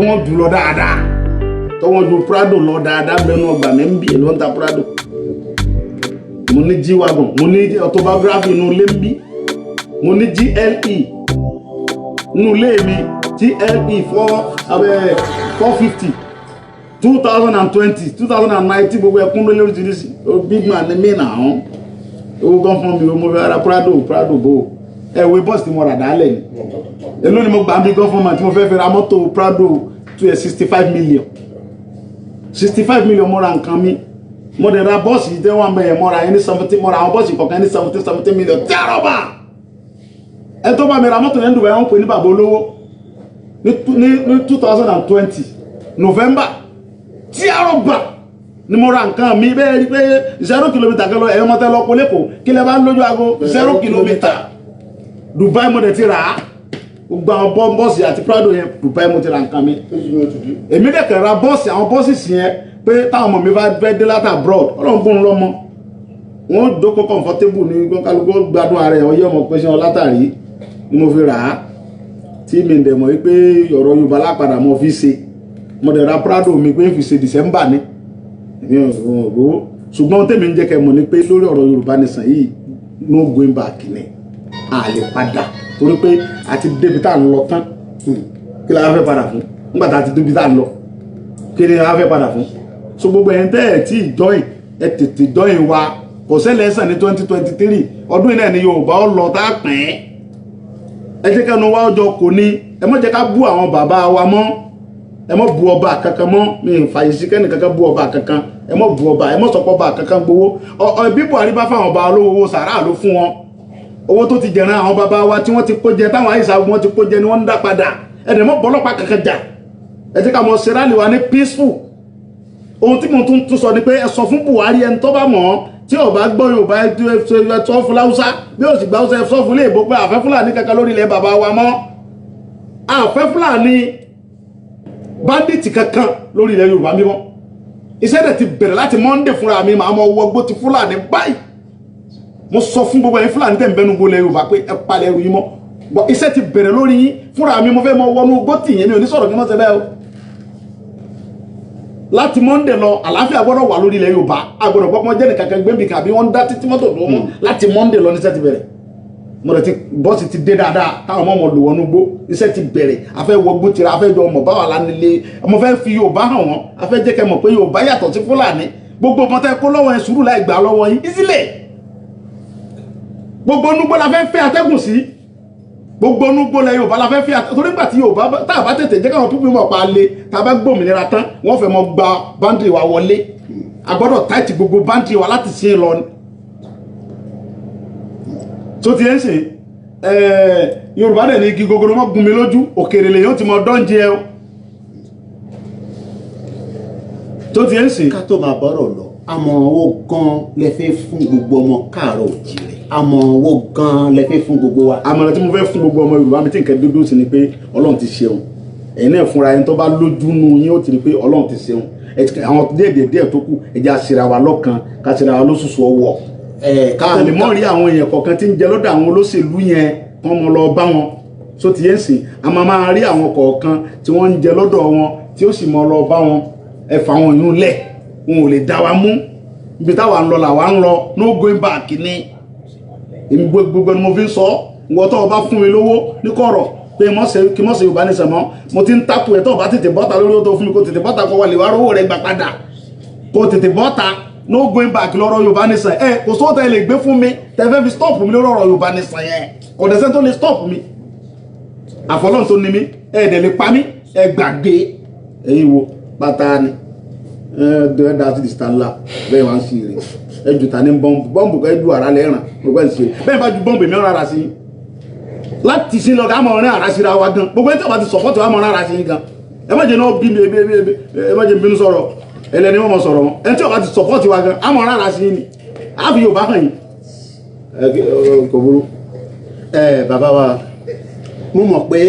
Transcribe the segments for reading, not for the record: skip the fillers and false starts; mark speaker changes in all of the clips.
Speaker 1: wọ́n jù lọ dáadáa tó wọ́n ju Prado lọ dáadáa bẹ́ẹ̀ ọgbà mi ń bì ló ń ta Prado mo ní G-Wagon mo ní autobiography inú ilé ń bí mo ní GLE inú ilé mi GLE 450 2020 2019 gbogbo ẹkún lórí oríṣiríṣi big man ní mí náà owó gan fún mi mo fi ara Prado bò ẹ̀wé bọ́ọ̀sì tí mo rà dálẹ̀ ni èló ni mo gbà ń bí gan fún mi tí mo fẹ́ fi ra mọ́tò Prado 65 million 65 million mo ra nǹkan mi mo dẹ̀ ra bọ́ọ̀sì tí wọ́n bẹ̀yẹ̀ mo ra ẹni 70 mo ra àwọn bọ́ọ̀sì kọ̀ọ̀kan ní 70 million tí a rọ̀bà ẹ tó bá mi ra mọ́tò yẹn Dubai wọ́n pè ní bàbá olówó ní 2020 November tí a rọ̀bà ni mo ra nǹkan mi bẹ́ẹ̀ rí pé 0 kìlómítà kẹlọ ẹ̀yọ́ mọ́tẹ́ lọ kó lẹ́kọ̀ọ́ kí lẹ bá lójú aago 0 kìlómítà Dubai mo dẹ̀ ti rà á gbogbo àwọn bọ́ọ̀sì àti Prado yẹn Dubai mo ti ra nǹkan mi èmi dẹ̀ kẹ̀ ra bọ́ọ̀sì àwọn bọ́ọ̀sì yẹn pé táwọn ọmọ mi bá fẹ́ dé láti abroad ọlọ́run bóun lọ́mọ wọn dókó comfortable ní kálukú gbádùn ara ẹ̀ ọyẹ́ ọmọ pé ṣe wọn látàrí ni mo fi rà á tí mi dẹ̀ mọ̀ wípé ọ̀rọ̀ Yorùbá lápadà mo fi ṣe mo dẹ̀ ra Prado mi pé fi ṣe December ni èmi ò gbowó ṣùgbọ́n tèmi ń jẹ́ kẹ́ mọ̀ ní pé lórí ọ̀rọ̀ Yorùbá nìsàn yìí no going back ni a lè padà torí pé àti débi tá à ń lọ tán kí la fẹ́ padà fún nígbà tá a ti débi tá à ń lọ kí ni a fẹ́ padà fún so gbogbo ẹ̀yin tẹ́ ẹ̀ tí join ẹ tètè join wa kò ṣẹlẹ̀ ẹ̀sán ní 2023 ọdún yìí náà ni Yorùbá ó lọ tá a pín ẹ jẹ́ kẹ́nu wá ọjọ́ kò ní ẹ má jẹ́ ká bú àwọn bàbá wa mọ́ ẹ má bú ọba kankan mọ́ mi ì fàyè sí kẹ́ni kankan bú ọba kankan ẹ má bú ọba ẹ má sọpọ̀ ọba kankan gbowó bí Buhari bá fáwọn ọba olówó sàrà ló fún wọn owó tó ti jẹran àwọn bàbá wa tí wọ́n ti kó jẹ táwọn àìsàn wọn ti kó jẹ ni wọ́n ń dá padà ẹ̀dẹ̀ mọ́ bọ́lọ́pàá kankan jà ẹ jẹ́ ká mọ̀ ṣe rálì wa ní peaceful ohun tí mo tún sọ ni pé ẹ sọ fún Buhari ẹni tó bá mọ̀ ọ́ tí ò bá gbọ́ Yorùbá ẹ sọ fún Láúsá bí ó sì gbà Haúsá ẹ sọ fún léèbó pé àfẹ́ Fúlàní kankan lórí ilẹ̀ bàbá wa mọ́ àfẹ́ Fúlàní bandit kankan lórí ilẹ̀ Yorùbá mímọ́ iṣẹ́ rẹ̀ ti bẹ̀rẹ̀ láti Monday fúnra mi màá mọ wọgbó ti Fúlàní báyìí mo sọ fún gbogbo ẹ̀yin Fúlàní tẹ̀ ń bẹnu gbólẹ̀ Yorùbá pé ẹ palẹ̀ ẹrù yín mọ́ iṣẹ́ ti bẹ̀rẹ̀ lórí yín fúnra mi mo fẹ́ mọ wọnú gbótì yẹn mi ò ní sọ̀rọ̀ kí wọ́n ṣe bẹ́ẹ̀ o láti Monday lọ àlàáfíà gbọ́dọ̀ wà lórí ilẹ̀ Yorùbá agbọ́dọ̀ gbọ́pọ́n jẹ́ nìkankan gbẹ́bí kàbí wọ́n ń dá títí mọ́tò tó mọ́ láti Monday lọ níṣẹ́ ti bẹ̀rẹ̀ mo rẹ̀ ti bọ́ọ̀sì ti dé dáadáa táwọn ọmọ lò wọnú gbó iṣẹ́ ti bẹ̀rẹ̀ afẹ́ wọgbó tira afẹ́ jọ ọmọ báwa lánilé ọmọ fẹ́ fi Yorùbá hàn wọ́n afẹ́ jẹ́ kẹ́ mọ̀ pé Yorùbá yàtọ̀ sí Fúlàní gbogbo ọmọ tẹ́ kó lọ́wọ́ ẹ sùúrù láì gbà lọ́wọ́ yín ìsílẹ̀ gbogbo onúgbó la fẹ́ atẹ́gùn sí gbogbo onúgbó la Yorùbá la fẹ́ torí nígbà tí Yorùbá tá a bá tètè jẹ́ káwọn pípín mọ̀ pa lé tá a bá gbòmìnira tán wọ́n fẹ́ mọ gba báńdìrì wa wọlé a gbọ́dọ̀ táìtì gbogbo báńdìrì wa láti ṣe é lọ ni tó ti ń sìn Yorùbá dẹ̀ ní igi gogoro mọ́ gun mi lójú òkèrè lè yóò ti mọ dọ́njẹ ẹ tó ti ń sìn.
Speaker 2: ká tó máa bọ́rọ̀ lọ àmọ̀ràn wo gan lẹ fẹ́ fún gbogbo ọmọ káàárọ̀ òjìrè àmọ̀ràn wo gan lẹ fẹ́ fún gbogbo wa.
Speaker 1: àmọ̀ràn tí mo fẹ́ fún gbogbo ọmọ Yorùbá mi tí nǹkan dúdú sí ni pé Ọlọ́run ti ṣeun ẹ̀yin náà fúnra ẹni tó bá lójú nu yín ó ti rí pé Ọlọ́run ti ṣeun àwọn díẹ̀ tó kù ẹ̀jẹ̀ àṣírà wa lọ́kàn ká ṣírà wa lóṣooṣù ọwọ́ ká lè mọ̀ rí àwọn èèyàn kọ̀ọ̀kan tí ń jẹ lọ́dọ̀ àwọn olóṣèlú yẹn wọ́n mọ lọ bá wọn so ti yẹn sìn a máa rí àwọn kọ̀ọ̀kan tí wọ́n ń jẹ lọ́dọ̀ wọn tí ó sì mọ lọ bá wọn ẹ̀fà wọn yún lẹ̀ wọn ò lè dá wa mú ibi táwa ń lọ làwa ń lọ no going back ni èmi gbogbo ni mo fi ń sọ ǹgbọ́ tó o bá fún mi lówó ní kọ̀rọ̀ pé kí mọ̀ sí Yorùbá nìṣẹ̀ mọ́ mo ti ń takò ẹ̀ tó o bá tètè bọ́ta lórí tó fún mi kó tètè bọ́ta kó wà lè wá rówó rẹ̀ gbà padà kó tètè bọ́ta no going back lọ́rọ̀ Yorùbá nìṣẹ̀ kò sóòtà ẹ lè gbé fún mi tẹ́fẹ́ fi stop mi lórí ọ̀rọ̀ Yorùbá nìṣẹ̀ yẹn kò dẹ̀ sẹ́ tó lè stop mi àfọlọ́n tó ní mi dẹ̀ lè pa mí gbàgbé ẹ̀yin wo pátá ni dá sí ìsìta ńlá bẹ́ẹ̀ wá ń sí rẹ̀ ju ta ní bọ́ǹbù kẹ́ ju ara lẹ́ràn gbogbo ẹ̀ ń ṣe bẹ́ẹ̀ bá ju bọ́ǹbù èmi ọ̀rọ̀ ara sí láti sí lọ ká mọ̀ ọ̀rẹ́ ara síra wa gan gbogbo ẹ̀ tí wọ́n ti sọ̀pọ̀tì wa mọ̀ ọ̀rẹ́ ara sí gan ẹ má jẹ́ náà bí mi ẹ má jẹ́ bínú sọ̀rọ̀ ẹlẹ́ni wọ́n mọ̀ sọ̀rọ̀ wọn ẹ̀ tí wọ́n ti sọ̀pọ̀tì wa gan á mọ̀ ọ̀rẹ́ ara sí ni á fi Yorùbá hàn yín kò burú.
Speaker 2: bàbá wa mo mọ̀ pé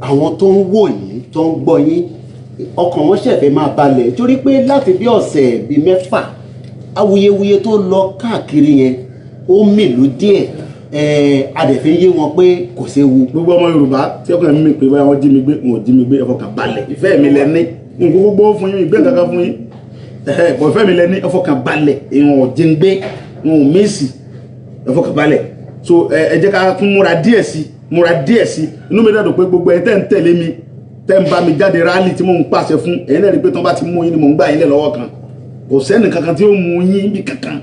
Speaker 2: àwọn tó ń wò yín tó ń gbọ́ yín ọkàn wọn ṣẹ̀fẹ̀ máa balẹ̀ torí pé láti bí ọ̀sẹ̀ bíi 6 awuyewuye tó lọ káàkiri yẹn ó mìlú díẹ̀ adẹ̀fẹ́ yé wọn pé kò séwu.
Speaker 1: gbogbo ọmọ Yorùbá tí ọkùnrin mi pé báyà wọ́n jí mi gbé wọn ò jí mi gbé ẹ fọkàn balẹ̀ ìfẹ́ mi lẹ ní nǹkan gbogbo fún yín ìgbé nǹkan kan fún yín bọ̀ ìfẹ́ mi lẹ ní ẹ fọkàn balẹ̀ ìwọ̀n ò jí ń gbé wọn ò mísì ẹ fọkàn balẹ̀ so ẹ jẹ́ ká tún múra díẹ̀ sí inú mi dàdò pé gbogbo ẹ tẹ́ ń tẹ̀lé mi tẹ́ ń bá mi jáde rálì tí mò ń pàṣẹ fún ẹ̀yin náà rí pé tí wọ́n bá ti mú yín ni mò ń gbà yín lẹ̀ lọ́wọ́ kan kò sẹ́ni kankan tí ó mú yín bí kankan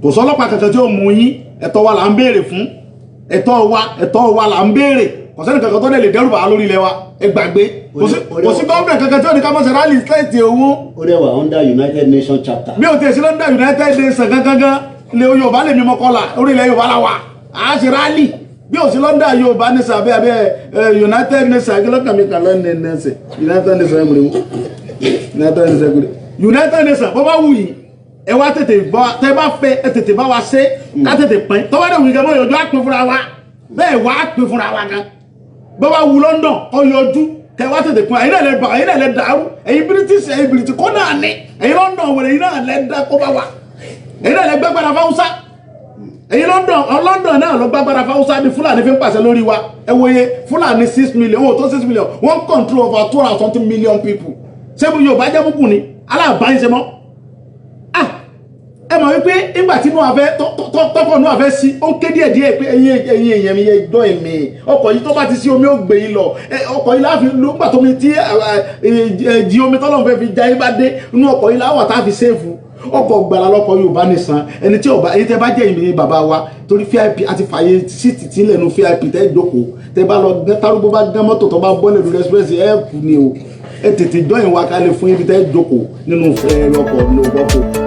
Speaker 1: kò sọ́lọ́pàá kankan tí ó mú yín ẹ̀tọ́ wa là ń béèrè fún ẹ̀tọ́ wa là ń béèrè kò sẹ́ni kankan tó lè dẹ́rù bàá lórí ilẹ̀ wa ẹ gbàgbé kò sí gọ́ọ̀mẹ̀ kankan tí ó ní ká mọ̀ sí rálì sẹ́ẹ̀tì owó.
Speaker 2: ó dẹ̀ wà under United Nations chapter.
Speaker 1: bí o ti ṣe lọ́dọ̀ United Nations gangan ilé Yorùbá lè mímọ́ kọ́là orí ilẹ̀ Yorùbá la wà á ṣe rálì bí o sì lọ́dọ̀ Yorùbá ní sàbẹ́ abẹ́ United Nations akílọ́kàn mi kà lọ́nà ẹ̀nẹ́sẹ̀ United Nations bó bá wù yìí ẹ wá tètè bá tẹ bá fẹ́ ẹ tètè bá wa ṣe ká tètè pín tọ́wọ́ dẹ̀ wù yìí gan yọjú àpín fúnra wa bẹ́ẹ̀ wá àpín fúnra wa gan bó bá wù London ọ yọjú kẹ wá tètè pín ẹ̀yin náà lẹ dàrú ẹ̀yin British kó náà ní ẹ̀yin London wẹ̀rẹ̀ ẹ̀yin náà lẹ dá kó bá wa ẹ̀yin náà lẹ gbẹ́gbẹ́ra fáwùsá ẹ̀yin London náà lọ gbàgbára fáwọ́sá ní Fúlàní fi ń pàṣẹ lórí wa ẹ wòye Fúlàní 6 million owó tó 6 million wọ́n control over 200 something million people ṣé mo Yorùbá jẹ́ púpù ni aláàbáyé ṣe mọ́ ẹ mọ̀ wípé nígbà tí tọkọ̀ nù àfẹ́ sí ó ń ké díẹ̀ pé ẹ̀yin èèyàn mi yẹ jọ èmi ọkọ̀ yìí tó bá ti sí omi ó gbé yín lọ ọkọ̀ yìí láàfin ló gbà tómi tí jí omi tọ́lọ́mù fẹ́ fi já yín bá dé inú ọkọ̀ yìí láwọ̀ tá a fi ṣéèfù ọkọ̀ gbàlà lọ́kọ̀ Yorùbá nìsan ẹni tí ọba èyí tẹ bá jẹ́ ìmìnira bàbá wa torí VIP àti fàyè síìtì tí lẹ́nu VIP tẹ́ jókòó tẹ bá lọ tárúgbó bá gán mọ́tò tó bá bọ́ lẹ́nu express ẹ̀ kù ni o ẹ tètè jọyìn wa ká lè fún ibi tẹ́ jókòó nínú ọkọ̀ ní ọkọ̀.